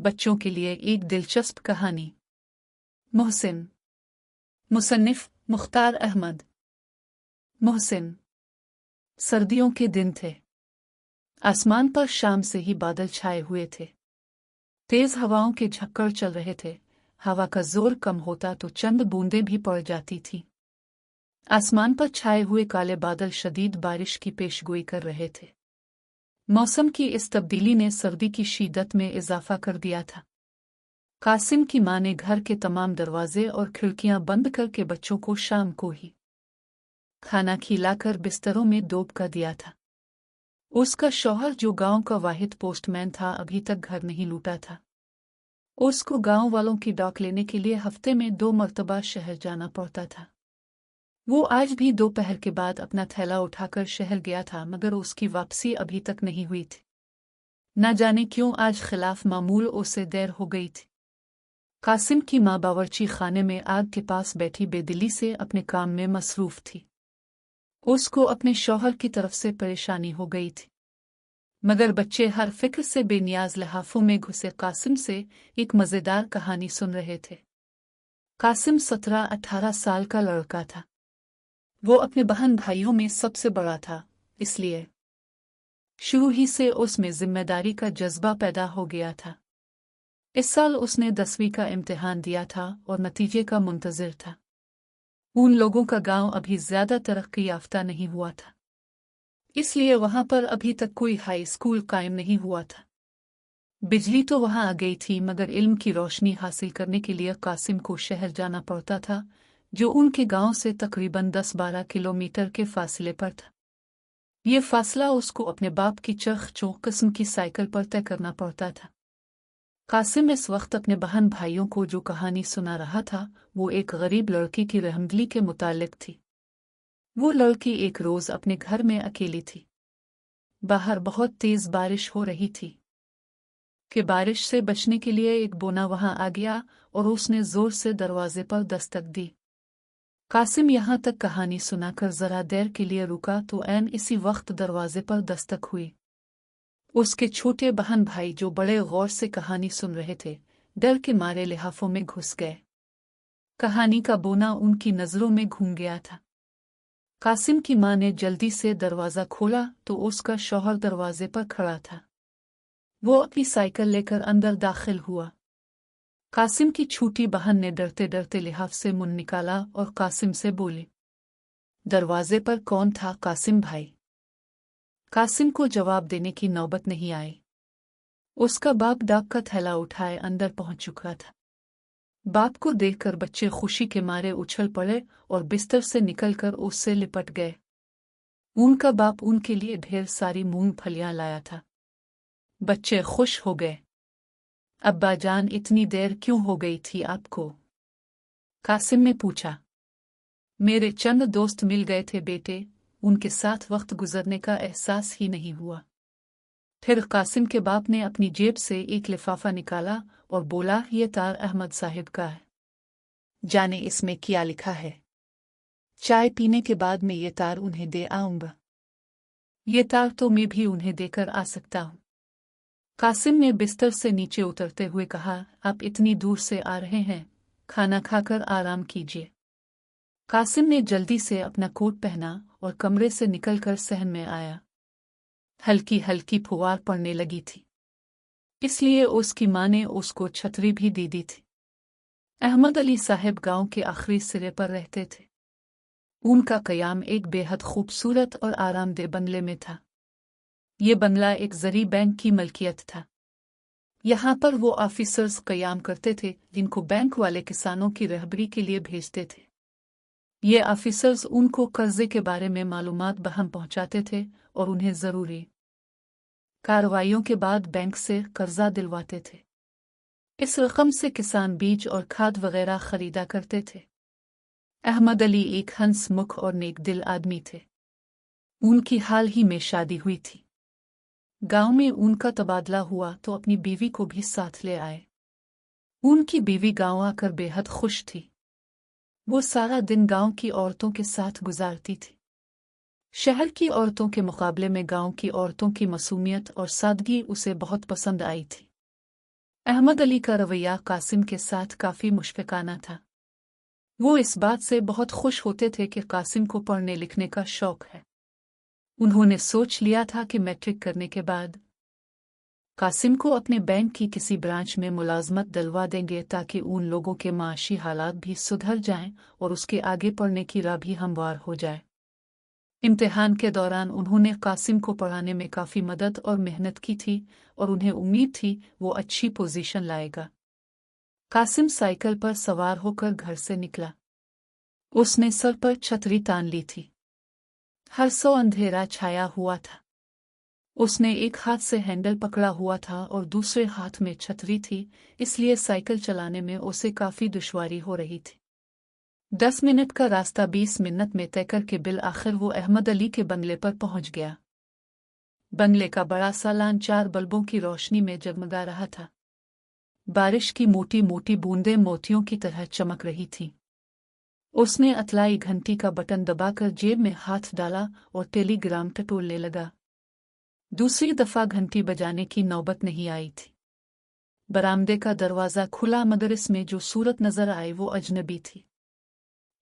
बच्चों के लिए एक दिलचस्प कहानी। मोहसिन। मुसन्निफ मुख्तार अहमद। मोहसिन। सर्दियों के दिन थे। आसमान पर शाम से ही बादल छाए हुए थे। तेज हवाओं के झक्कड़ चल रहे थे। हवा का जोर कम होता तो चंद बूंदें भी पड़ जाती थीं। आसमान पर छाए हुए काले बादल शदीद बारिश की पेशगोई कर रहे थे। मौसम की इस तब्दीली ने सर्दी की शिद्दत में इजाफा कर दिया था। कासिम की मां ने घर के तमाम दरवाजे और खिड़कियां बंद करके बच्चों को शाम को ही खाना खिलाकर बिस्तरों में डोब कर दिया था। उसका शौहर, जो गांव का वाहिद पोस्टमैन था, अभी तक घर नहीं लौटा था। उसको गांव वालों की डाक लेने के लिए हफ्ते में 2 मरतबा शहर जाना पड़ता था। वो आज भी दोपहर के बाद अपना थैला उठाकर शहर गया था, मगर उसकी वापसी अभी तक नहीं हुई थी। न जाने क्यों आज खिलाफ मामूल उसे देर हो गई थी। कासिम की मां बावर्ची खाने में आग के पास बैठी बेदिली से अपने काम में मसरूफ थी। उसको अपने शौहर की तरफ से परेशानी हो गई थी, मगर बच्चे हर फिक्र से बेनियाज लहाफों में घुसे कासिम से एक मज़ेदार कहानी सुन रहे थे। कासिम 17-18 साल का लड़का था। वो अपने बहन भाइयों में सबसे बड़ा था, इसलिए शुरू ही से उसमें जिम्मेदारी का जज्बा पैदा हो गया था। इस साल उसने 10वीं का इम्तिहान दिया था और नतीजे का मुंतज़िर था। उन लोगों का गांव अभी ज्यादा तरक्की याफ्ता नहीं हुआ था, इसलिए वहां पर अभी तक कोई हाई स्कूल कायम नहीं हुआ था। बिजली तो वहां आ गई थी, मगर इल्म की रोशनी हासिल करने के लिए कासिम को शहर जाना पड़ता था, जो उनके गांव से तकरीबन 10-12 किलोमीटर के फासले पर था। ये फासला उसको अपने बाप की चरख चौक किस्म की साइकिल पर तय करना पड़ता था। कासिम इस वक्त अपने बहन भाइयों को जो कहानी सुना रहा था, वो एक गरीब लड़की की रहमदिली के मुतालिक थी। वो लड़की एक रोज अपने घर में अकेली थी। बाहर बहुत तेज बारिश हो रही थी कि बारिश से बचने के लिए एक बोना वहां आ गया और उसने जोर से दरवाजे पर दस्तक दी। कासिम यहां तक कहानी सुनाकर जरा देर के लिए रुका तो ऐन इसी वक्त दरवाजे पर दस्तक हुई। उसके छोटे बहन भाई, जो बड़े गौर से कहानी सुन रहे थे, डर के मारे लिहाफों में घुस गए। कहानी का बोना उनकी नजरों में घूम गया था। कासिम की मां ने जल्दी से दरवाजा खोला तो उसका शौहर दरवाजे पर खड़ा था। वो अपनी साइकिल लेकर अंदर दाखिल हुआ। कासिम की छोटी बहन ने डरते डरते लिहाफ से मुंह निकाला और कासिम से बोली, दरवाजे पर कौन था कासिम भाई? कासिम को जवाब देने की नौबत नहीं आई। उसका बाप डाक का थैला उठाए अंदर पहुंच चुका था। बाप को देखकर बच्चे खुशी के मारे उछल पड़े और बिस्तर से निकलकर उससे लिपट गए। उनका बाप उनके लिए ढेर सारी मूंगफलियां लाया था। बच्चे खुश हो गए। अब्बा जान, इतनी देर क्यों हो गई थी आपको? कासिम ने पूछा। मेरे चंद दोस्त मिल गए थे बेटे, उनके साथ वक्त गुजरने का एहसास ही नहीं हुआ। फिर कासिम के बाप ने अपनी जेब से एक लिफाफा निकाला और बोला, ये तार अहमद साहिब का है। जाने इसमें क्या लिखा है? चाय पीने के बाद मैं ये तार उन्हें दे आऊंगा। ये तार तो मैं भी उन्हें देकर आ सकता हूं। कासिम ने बिस्तर से नीचे उतरते हुए कहा, आप इतनी दूर से आ रहे हैं, खाना खाकर आराम कीजिए। कासिम ने जल्दी से अपना कोट पहना और कमरे से निकलकर सहन में आया। हल्की हल्की फुहार पड़ने लगी थी, इसलिए उसकी मां ने उसको छतरी भी दे दी थी। अहमद अली साहब गांव के आखिरी सिरे पर रहते थे। उनका कयाम एक बेहद खूबसूरत और आरामदेह बंगले में था। ये बंगला एक ज़री बैंक की मलकियत था। यहाँ पर वो ऑफिसर्स कयाम करते थे जिनको बैंक वाले किसानों की रहबरी के लिए भेजते थे। ये ऑफिसर्स उनको कर्जे के बारे में मालूमात बहम पहुंचाते थे और उन्हें ज़रूरी कार्रवाइयों के बाद बैंक से कर्जा दिलवाते थे। इस रकम से किसान बीज और खाद वगैरह खरीदा करते थे। अहमद अली एक हंसमुख और नेक दिल आदमी थे। उनकी हाल ही में शादी हुई थी। गांव में उनका तबादला हुआ तो अपनी बीवी को भी साथ ले आए। उनकी बीवी गांव आकर बेहद खुश थी। वो सारा दिन गांव की औरतों के साथ गुजारती थी। शहर की औरतों के मुकाबले में गांव की औरतों की मासूमियत और सादगी उसे बहुत पसंद आई थी। अहमद अली का रवैया कासिम के साथ काफ़ी मुशफ़िकाना था। वो इस बात से बहुत खुश होते थे कि कासिम को पढ़ने लिखने का शौक है। उन्होंने सोच लिया था कि मैट्रिक करने के बाद कासिम को अपने बैंक की किसी ब्रांच में मुलाजमत दिलवा देंगे ताकि उन लोगों के माशी हालात भी सुधर जाएं और उसके आगे पढ़ने की राह भी हमवार हो जाए। इम्तिहान के दौरान उन्होंने कासिम को पढ़ाने में काफ़ी मदद और मेहनत की थी और उन्हें उम्मीद थी वो अच्छी पोजीशन लाएगा। कासिम साइकिल पर सवार होकर घर से निकला। उसने सर पर छतरी तान ली थी। हर सौ अंधेरा छाया हुआ था। उसने एक हाथ से हैंडल पकड़ा हुआ था और दूसरे हाथ में छतरी थी, इसलिए साइकिल चलाने में उसे काफ़ी दुश्वारी हो रही थी। 10 मिनट का रास्ता 20 मिनट में तय करके बिल आखिर वो अहमद अली के बंगले पर पहुंच गया। बंगले का बड़ा सा लान 4 बल्बों की रोशनी में जगमगा रहा था। बारिश की मोटी मोटी बूंदें मोतियों की तरह चमक रही थीं। उसने अतलाई घंटी का बटन दबाकर जेब में हाथ डाला और टेलीग्राम टटोलने लगा। दूसरी दफा घंटी बजाने की नौबत नहीं आई थी। बरामदे का दरवाज़ा खुला मगर इसमें जो सूरत नजर आई वो अजनबी थी।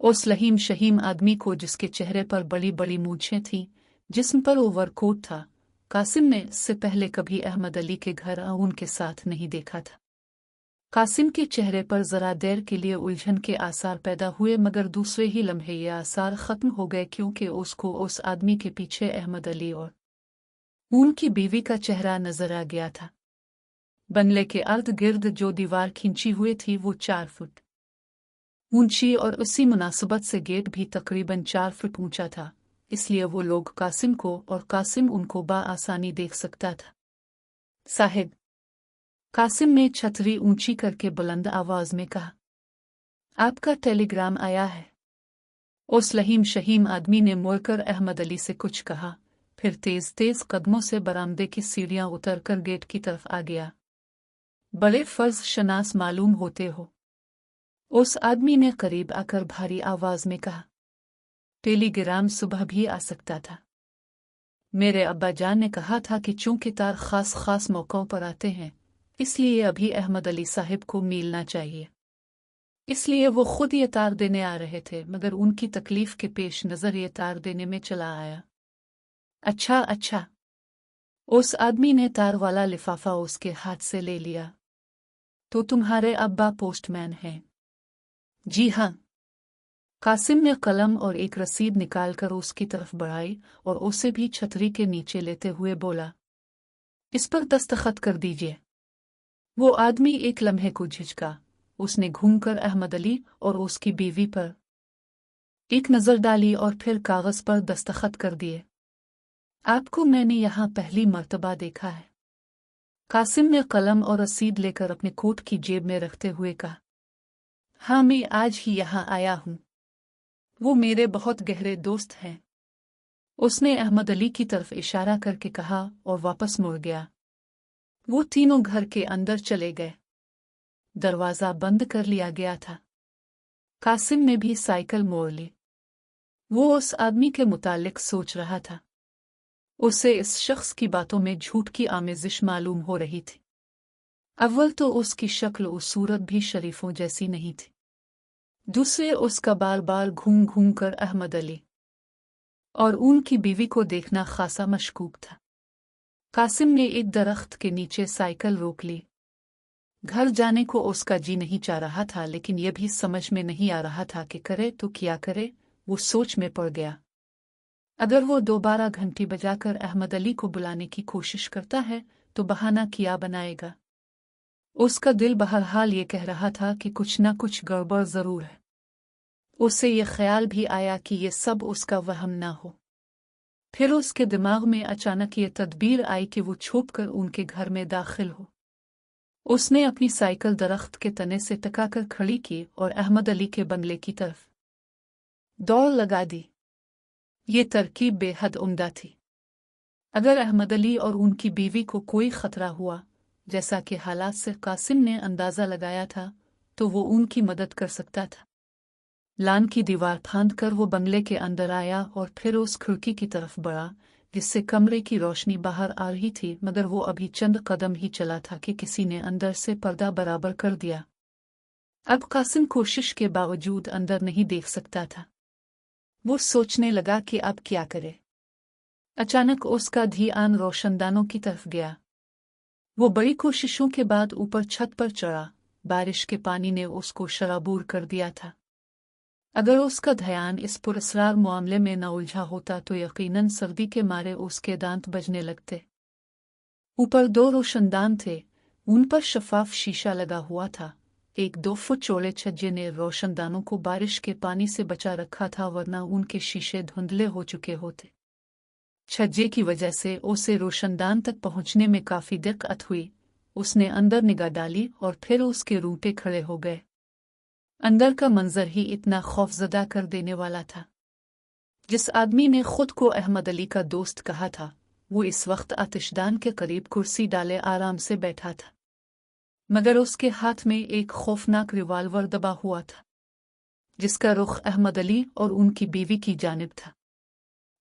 उस लहीम शहीम आदमी को जिसके चेहरे पर बड़ी बड़ी मूंछें थीं, जिस्म पर ओवरकोट था, कासिम ने इससे पहले कभी अहमद अली के घर उनके साथ नहीं देखा था। कासिम के चेहरे पर जरा देर के लिए उलझन के आसार पैदा हुए मगर दूसरे ही लम्हे ये आसार खत्म हो गए क्योंकि उसको उस आदमी के पीछे अहमद अली और उनकी बीवी का चेहरा नजर आ गया था। बंगले के अर्द गिर्द जो दीवार खींची हुई थी वो 4 फुट ऊंची और उसी मुनासबत से गेट भी तकरीबन 4 फुट ऊंचा था, इसलिए वो लोग कासिम को और कासिम उनको बआसानी देख सकता था। साहिब, कासिम ने छतरी ऊंची करके बुलंद आवाज में कहा, आपका टेलीग्राम आया है। उस लहीम शहीम आदमी ने मुड़कर अहमद अली से कुछ कहा, फिर तेज तेज कदमों से बरामदे की सीढ़ियां उतरकर गेट की तरफ आ गया। बड़े फर्ज शनास मालूम होते हो। उस आदमी ने करीब आकर भारी आवाज में कहा, टेलीग्राम सुबह भी आ सकता था। मेरे अब्बा जान ने कहा था कि चूंकि तार खास मौक़ों पर आते हैं, इसलिए अभी अहमद अली साहिब को मिलना चाहिए। इसलिए वो खुद ये तार देने आ रहे थे मगर उनकी तकलीफ के पेश नज़र ये तार देने में चला आया। अच्छा। उस आदमी ने तार वाला लिफाफा उसके हाथ से ले लिया। तो तुम्हारे अब्बा पोस्टमैन हैं? जी हाँ। कासिम ने कलम और एक रसीद निकालकर उसकी तरफ बढ़ाई और उसे भी छतरी के नीचे लेते हुए बोला, इस पर दस्तखत कर दीजिए। वो आदमी एक लम्हे को झिझका। उसने घूमकर अहमद अली और उसकी बीवी पर एक नज़र डाली और फिर कागज पर दस्तखत कर दिए। आपको मैंने यहाँ पहली मर्तबा देखा है। कासिम ने कलम और रसीद लेकर अपने कोट की जेब में रखते हुए कहा, हाँ, मैं आज ही यहाँ आया हूँ। वो मेरे बहुत गहरे दोस्त हैं। उसने अहमद अली की तरफ इशारा करके कहा और वापस मुड़ गया। वो तीनों घर के अंदर चले गए। दरवाज़ा बंद कर लिया गया था। कासिम ने भी साइकिल मोड़ ली। वो उस आदमी के मुतालिक सोच रहा था। उसे इस शख्स की बातों में झूठ की आमेजिश मालूम हो रही थी। अव्वल तो उसकी शक्ल और सूरत भी शरीफों जैसी नहीं थी। दूसरे उसका बार बार घूम घूम कर अहमद अली और उनकी बीवी को देखना खासा मशकूक था। कासिम ने एक दरख्त के नीचे साइकिल रोक ली। घर जाने को उसका जी नहीं चाह रहा था, लेकिन यह भी समझ में नहीं आ रहा था कि करे तो क्या करे। वो सोच में पड़ गया। अगर वो दोबारा घंटी बजाकर अहमद अली को बुलाने की कोशिश करता है तो बहाना क्या बनाएगा। उसका दिल बहरहाल ये कह रहा था कि कुछ ना कुछ गड़बड़ जरूर है। उसे ये ख्याल भी आया कि ये सब उसका वहम ना हो। फिर उसके दिमाग में अचानक ये तदबीर आई कि वो छुपकर उनके घर में दाखिल हो। उसने अपनी साइकिल दरख्त के तने से टकाकर खड़ी की और अहमद अली के बंगले की तरफ दौड़ लगा दी। ये तरकीब बेहद उम्दा थी। अगर अहमद अली और उनकी बीवी को कोई खतरा हुआ, जैसा कि हालात से कासिम ने अंदाजा लगाया था, तो वो उनकी मदद कर सकता था। लान की दीवार फांद कर वो बंगले के अंदर आया और फिर उस खिड़की की तरफ बढ़ा जिससे कमरे की रोशनी बाहर आ रही थी, मगर वो अभी चंद कदम ही चला था कि किसी ने अंदर से पर्दा बराबर कर दिया। अब कासिम कोशिश के बावजूद अंदर नहीं देख सकता था। वो सोचने लगा कि अब क्या करे। अचानक उसका ध्यान रोशनदानों की तरफ गया। वो बड़ी कोशिशों के बाद ऊपर छत पर चढ़ा। बारिश के पानी ने उसको शराबूर कर दिया था। अगर उसका ध्यान इस पुरस्कार मामले में न उलझा होता तो यकीनन सर्दी के मारे उसके दांत बजने लगते। ऊपर 2 रोशनदान थे, उन पर शफाफ शीशा लगा हुआ था। एक 2 फुट चौड़े छज्जे ने रोशनदानों को बारिश के पानी से बचा रखा था, वरना उनके शीशे धुंधले हो चुके होते। छज्जे की वजह से उसे रोशनदान तक पहुंचने में काफी दिक्कत हुई। उसने अंदर निगाह डाली और फिर उसके रूंगटे खड़े हो गए। अंदर का मंजर ही इतना खौफजदा कर देने वाला था। जिस आदमी ने खुद को अहमद अली का दोस्त कहा था, वो इस वक्त आतिशदान के करीब कुर्सी डाले आराम से बैठा था, मगर उसके हाथ में एक खौफनाक रिवाल्वर दबा हुआ था, जिसका रुख अहमद अली और उनकी बीवी की जानिब था।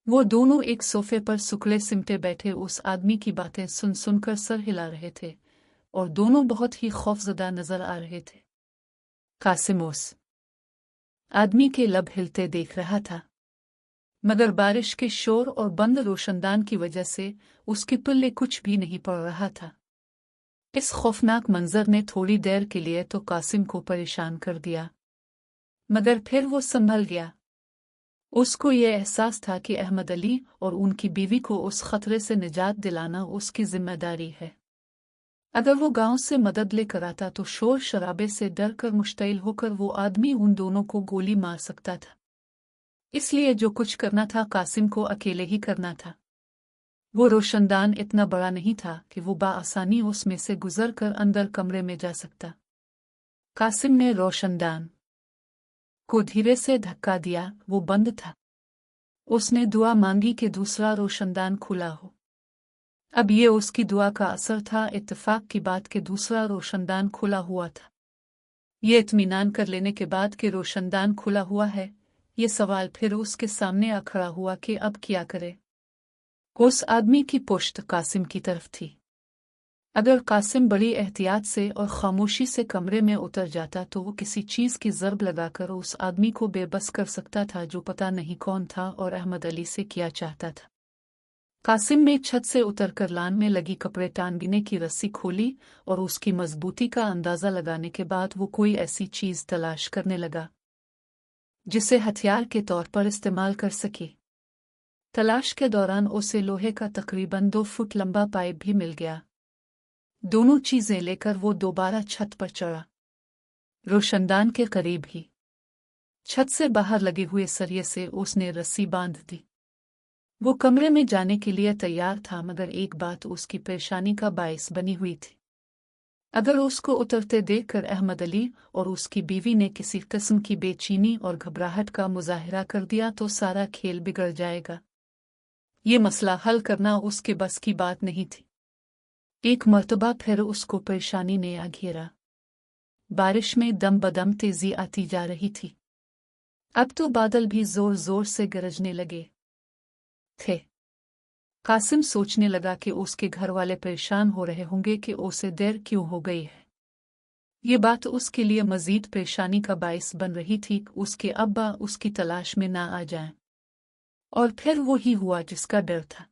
वो दोनों एक सोफे पर सुकड़े सिमटे बैठे उस आदमी की बातें सुन सुनकर सर हिला रहे थे, और दोनों बहुत ही खौफजदा नजर आ रहे थे। कासिम उस आदमी के लब हिलते देख रहा था, मगर बारिश के शोर और बंद रोशनदान की वजह से उसके पल्ले कुछ भी नहीं पड़ रहा था। इस खौफनाक मंजर ने थोड़ी देर के लिए तो कासिम को परेशान कर दिया, मगर फिर वो संभल गया। उसको ये एहसास था कि अहमद अली और उनकी बीवी को उस खतरे से निजात दिलाना उसकी जिम्मेदारी है। अगर वो गांव से मदद लेकर आता तो शोर शराबे से डर कर मुश्तइल होकर वो आदमी उन दोनों को गोली मार सकता था। इसलिए जो कुछ करना था कासिम को अकेले ही करना था। वो रोशनदान इतना बड़ा नहीं था कि वो बाआसानी उसमें से गुजर कर अंदर कमरे में जा सकता। कासिम ने रोशनदान को धीरे से धक्का दिया, वो बंद था। उसने दुआ मांगी कि दूसरा रोशनदान खुला हो। अब ये उसकी दुआ का असर था। इत्तेफाक की बात कि दूसरा रोशनदान खुला हुआ था। ये इत्मीनान कर लेने के बाद कि रोशनदान खुला हुआ है, ये सवाल फिर उसके सामने आ खड़ा हुआ कि अब क्या करे। उस आदमी की पुश्त कासिम की तरफ थी। अगर कासिम बड़ी एहतियात से और खामोशी से कमरे में उतर जाता तो वो किसी चीज की ज़रब लगाकर उस आदमी को बेबस कर सकता था, जो पता नहीं कौन था और अहमद अली से क्या चाहता था। कासिम ने छत से उतरकर लान में लगी कपड़े टांगने की रस्सी खोली और उसकी मजबूती का अंदाजा लगाने के बाद वो कोई ऐसी चीज तलाश करने लगा जिसे हथियार के तौर पर इस्तेमाल कर सके। तलाश के दौरान उसे लोहे का तकरीबन 2 फुट लंबा पाइप भी मिल गया। दोनों चीजें लेकर वो दोबारा छत पर चढ़ा, रोशनदान के करीब ही। छत से बाहर लगे हुए सरिये से उसने रस्सी बांध दी। वो कमरे में जाने के लिए तैयार था, मगर एक बात उसकी परेशानी का बायस बनी हुई थी। अगर उसको उतरते देखकर अहमद अली और उसकी बीवी ने किसी किस्म की बेचैनी और घबराहट का मुजाहिरा कर दिया तो सारा खेल बिगड़ जाएगा। ये मसला हल करना उसके बस की बात नहीं थी। एक मर्तबा फिर उसको परेशानी ने आ घेरा। बारिश में दम बदम तेजी आती जा रही थी। अब तो बादल भी जोर जोर से गरजने लगे थे। कासिम सोचने लगा कि उसके घर वाले परेशान हो रहे होंगे कि उसे देर क्यों हो गई है। ये बात उसके लिए मजीद परेशानी का बायस बन रही थी कि उसके अब्बा उसकी तलाश में ना आ जाएं। और फिर वो ही हुआ जिसका डर था।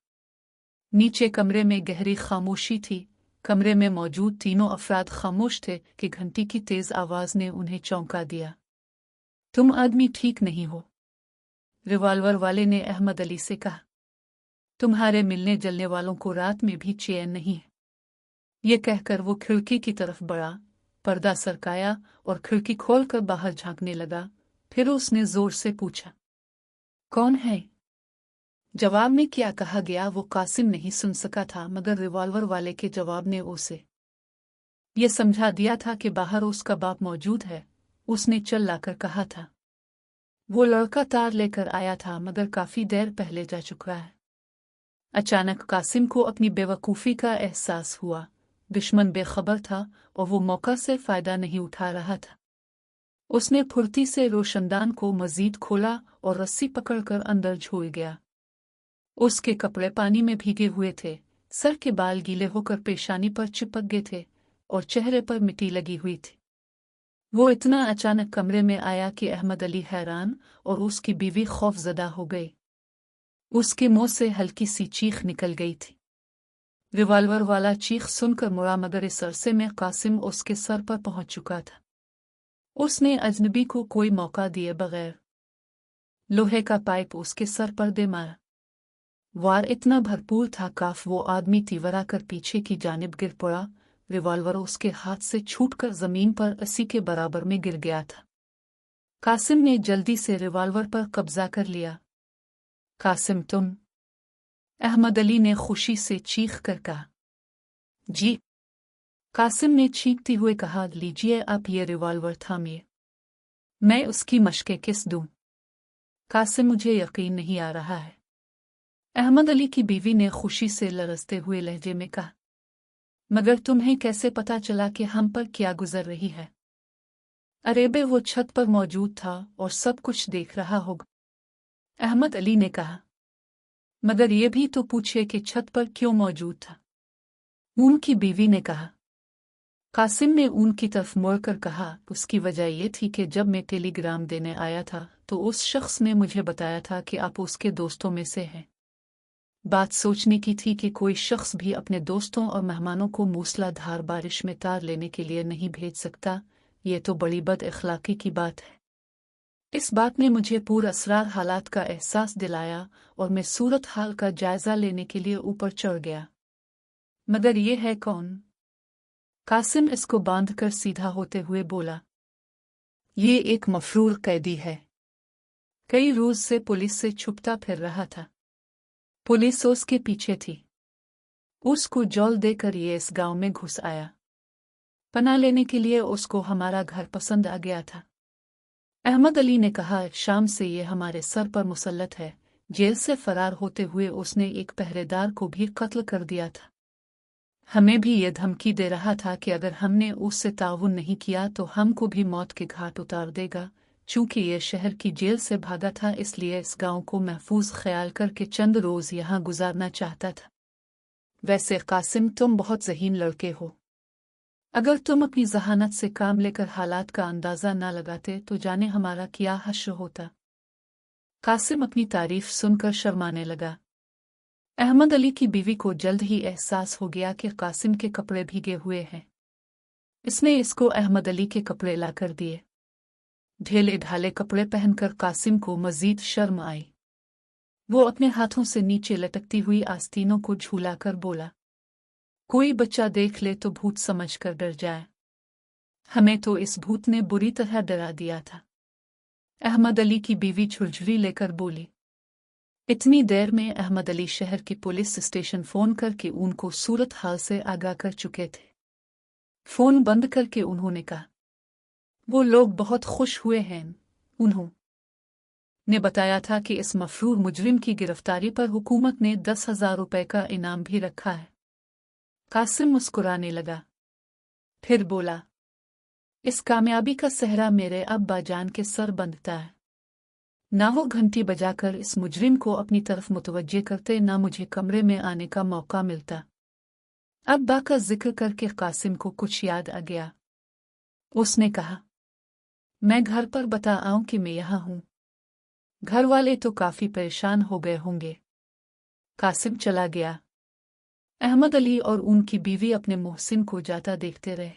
नीचे कमरे में गहरी खामोशी थी। कमरे में मौजूद तीनों अफराद खामोश थे कि घंटी की तेज आवाज ने उन्हें चौंका दिया। तुम आदमी ठीक नहीं हो, रिवाल्वर वाले ने अहमद अली से कहा। तुम्हारे मिलने जलने वालों को रात में भी चैन नहीं है। ये कहकर वो खिड़की की तरफ बढ़ा, पर्दा सरकाया और खिड़की खोलकर बाहर झांकने लगा। फिर उसने जोर से पूछा, कौन है? जवाब में क्या कहा गया वो कासिम नहीं सुन सका था, मगर रिवॉल्वर वाले के जवाब ने उसे ये समझा दिया था कि बाहर उसका बाप मौजूद है। उसने चल लाकर कहा था। वो लड़का तार लेकर आया था, मगर काफी देर पहले जा चुका है। अचानक कासिम को अपनी बेवकूफ़ी का एहसास हुआ। दुश्मन बेखबर था और वो मौका से फायदा नहीं उठा रहा था। उसने फुर्ती से रोशनदान को मजीद खोला और रस्सी पकड़कर अंदर झूल गया। उसके कपड़े पानी में भीगे हुए थे, सर के बाल गीले होकर पेशानी पर चिपक गए थे और चेहरे पर मिट्टी लगी हुई थी। वो इतना अचानक कमरे में आया कि अहमद अली हैरान और उसकी बीवी खौफजदा हो गई। उसके मुंह से हल्की सी चीख निकल गई थी। रिवॉल्वर वाला चीख सुनकर मुड़ा, मगर इस अरसे में कासिम उसके सर पर पहुंच चुका था। उसने अजनबी को कोई मौका दिए बगैर लोहे का पाइप उसके सर पर दे मारा। वार इतना भरपूर था काफ वो आदमी तीवरा कर पीछे की जानिब गिर पड़ा। रिवॉल्वर उसके हाथ से छूटकर जमीन पर 80 के बराबर में गिर गया था। कासिम ने जल्दी से रिवॉल्वर पर कब्जा कर लिया। कासिम तुम? अहमद अली ने खुशी से चीख कर कहा। जी। कासिम ने चीखते हुए कहा, लीजिए आप ये रिवॉल्वर थामिए, मैं उसकी मशकें किस दूं? कासिम, मुझे यकीन नहीं आ रहा है, अहमद अली की बीवी ने खुशी से लरजते हुए लहजे में कहा। मगर तुम्हें कैसे पता चला कि हम पर क्या गुजर रही है? अरेबे वो छत पर मौजूद था और सब कुछ देख रहा होगा, अहमद अली ने कहा। मगर ये भी तो पूछे कि छत पर क्यों मौजूद था, उनकी बीवी ने कहा। कासिम ने उनकी तरफ मुड़कर कहा, उसकी वजह यह थी कि जब मैं टेलीग्राम देने आया था तो उस शख्स ने मुझे बताया था कि आप उसके दोस्तों में से हैं। बात सोचने की थी कि कोई शख्स भी अपने दोस्तों और मेहमानों को मूसलाधार बारिश में तार लेने के लिए नहीं भेज सकता। ये तो बड़ी बद अखलाकी की बात है। इस बात ने मुझे पुरअसरार हालात का एहसास दिलाया और मैं सूरत हाल का जायजा लेने के लिए ऊपर चढ़ गया। मगर ये है कौन? कासिम इसको बांधकर सीधा होते हुए बोला। ये एक मफरूर कैदी है, कई रोज से पुलिस से छुपता फिर रहा था। पुलिस उसके पीछे थी। उसको जौल देकर ये इस गांव में घुस आया। पनाह लेने के लिए उसको हमारा घर पसंद आ गया था। अहमद अली ने कहा, शाम से ये हमारे सर पर मुसल्लत है। जेल से फरार होते हुए उसने एक पहरेदार को भी कत्ल कर दिया था। हमें भी ये धमकी दे रहा था कि अगर हमने उससे ताउन नहीं किया तो हमको भी मौत के घाट उतार देगा। चूंकि ये शहर की जेल से भागा था, इसलिए इस गांव को महफूज ख्याल करके चंद रोज यहाँ गुजारना चाहता था। वैसे कासिम, तुम बहुत ज़हीन लड़के हो। अगर तुम अपनी जहानत से काम लेकर हालात का अंदाज़ा ना लगाते तो जाने हमारा क्या हश्र होता। कासिम अपनी तारीफ सुनकर शर्माने लगा। अहमद अली की बीवी को जल्द ही एहसास हो गया कि कासिम के कपड़े भीगे हुए हैं। इसने इसको अहमद अली के कपड़े लाकर दिए। ढीले ढाले कपड़े पहनकर कासिम को मजीद शर्म आई। वो अपने हाथों से नीचे लटकती हुई आस्तीनों को झूलाकर बोला, कोई बच्चा देख ले तो भूत समझकर डर जाए। हमें तो इस भूत ने बुरी तरह डरा दिया था। अहमद अली की बीवी झुरझुरी लेकर बोली। इतनी देर में अहमद अली शहर की पुलिस स्टेशन फोन करके उनको सूरत हाल से आगाह कर चुके थे। फोन बंद करके उन्होंने कहा, वो लोग बहुत खुश हुए हैं। उन्होंने बताया था कि इस मफरूर मुजरिम की गिरफ्तारी पर हुकूमत ने 10,000 रुपए का इनाम भी रखा है। कासिम मुस्कुराने लगा, फिर बोला, इस कामयाबी का सेहरा मेरे अब्बा जान के सर बंधता है। ना वो घंटी बजाकर इस मुजरिम को अपनी तरफ मुतवज्जे करते, ना मुझे कमरे में आने का मौका मिलता। अब्बा का जिक्र करके कासिम को कुछ याद आ गया। उसने कहा, मैं घर पर बता आऊं कि मैं यहाँ हूं। घर वाले तो काफी परेशान हो गए होंगे। कासिम चला गया। अहमद अली और उनकी बीवी अपने मोहसिन को जाता देखते रहे।